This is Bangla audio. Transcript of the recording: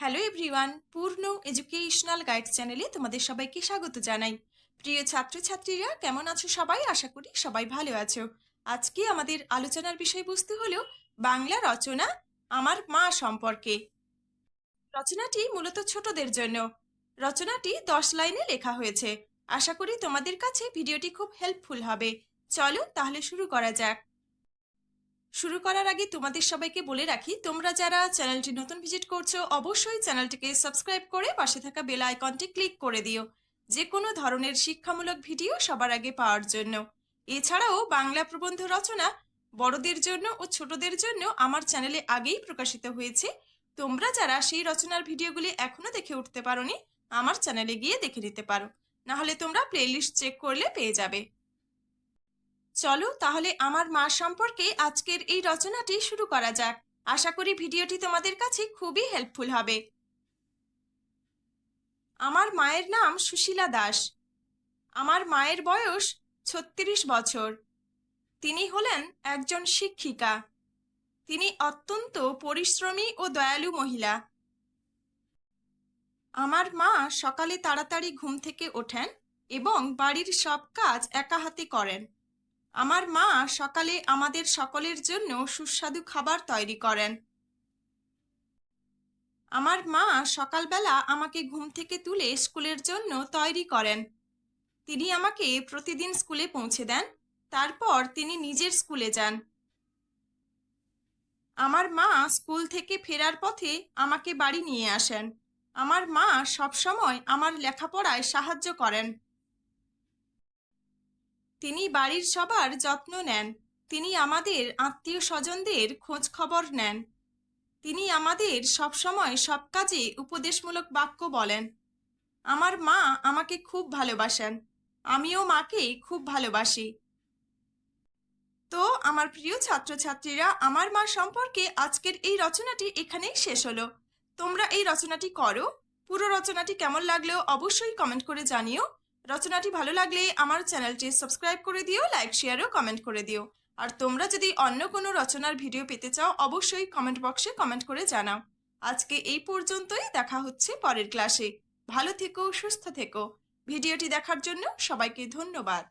হ্যালো এভরিওয়ান, পূর্ণ এডুকেশনাল গাইড চ্যানেলে তোমাদের সবাইকে স্বাগত জানাই। প্রিয় ছাত্রছাত্রীরা, কেমন আছো সবাই? আশা করি সবাই ভালো আছো। আজকে আমাদের আলোচনার বিষয়বস্তু হলো বাংলা রচনা আমার মা সম্পর্কে। রচনাটি মূলত ছোটদের জন্য। রচনাটি 10 লাইনে লেখা হয়েছে। আশা করি তোমাদের কাছে ভিডিওটি খুব হেল্পফুল হবে। চলো তাহলে শুরু করা যাক। শুরু করার আগে তোমাদের সবাইকে বলে রাখি, তোমরা যারা চ্যানেলটি নতুন ভিজিট করছো অবশ্যই চ্যানেলটিকে সাবস্ক্রাইব করে পাশে থাকা বেল আইকনটি ক্লিক করে দিও, যে কোনো ধরনের শিক্ষামূলক ভিডিও সবার আগে পাওয়ার জন্য। এছাড়াও বাংলা প্রবন্ধ রচনা বড়দের জন্য ও ছোটদের জন্য আমার চ্যানেলে আগেই প্রকাশিত হয়েছে। তোমরা যারা সেই রচনার ভিডিওগুলি এখনো দেখে উঠতে পারোনি, আমার চ্যানেলে গিয়ে দেখে নিতে পারো, না হলে তোমরা প্লেলিস্ট চেক করলে পেয়ে যাবে। চলো তাহলে আমার মা সম্পর্কে আজকের এই রচনাটি শুরু করা যাক। আশা করি ভিডিওটি তোমাদের কাছে খুবই হেল্পফুল হবে। আমার মায়ের নাম সুশীলা দাস। আমার মায়ের বয়স 36 বছর। তিনি হলেন একজন শিক্ষিকা। তিনি অত্যন্ত পরিশ্রমী ও দয়ালু মহিলা। আমার মা সকালে তাড়াতাড়ি ঘুম থেকে ওঠেন এবং বাড়ির সব কাজ একা হাতে করেন। আমার মা সকালে আমাদের সকলের জন্য সুস্বাদু খাবার তৈরি করেন। আমার মা সকালবেলা আমাকে ঘুম থেকে তুলে স্কুলের জন্য তৈরি করেন। তিনি আমাকে প্রতিদিন স্কুলে পৌঁছে দেন, তারপর তিনি নিজের স্কুলে যান। আমার মা স্কুল থেকে ফেরার পথে আমাকে বাড়ি নিয়ে আসেন। আমার মা সবসময় আমার লেখাপড়ায় সাহায্য করেন। তিনি বাড়ির সবার যত্ন নেন। তিনি আমাদের আত্মীয় স্বজনদের খোঁজ খবর নেন। তিনি আমাদের সবসময় সব কাজে উপদেশমূলক বাক্য বলেন। আমার মা আমাকে খুব ভালোবাসেন। আমিও মাকে খুব ভালোবাসি। তো আমার প্রিয় ছাত্রছাত্রীরা, আমার মা সম্পর্কে আজকের এই রচনাটি এখানেই শেষ হলো। তোমরা এই রচনাটি করো। পুরো রচনাটি কেমন লাগলো অবশ্যই কমেন্ট করে জানিও। রচনাটি ভালো লাগলে আমার চ্যানেলটি সাবস্ক্রাইব করে দিও, লাইক শেয়ার ও কমেন্ট করে দিও। আর তোমরা যদি অন্য কোনো রচনার ভিডিও পেতে চাও অবশ্যই কমেন্ট বক্সে কমেন্ট করে জানাও। আজকে এই পর্যন্তই, দেখা হচ্ছে পরের ক্লাসে। ভালো থেকো, সুস্থ থেকো। ভিডিওটি দেখার জন্য সবাইকে ধন্যবাদ।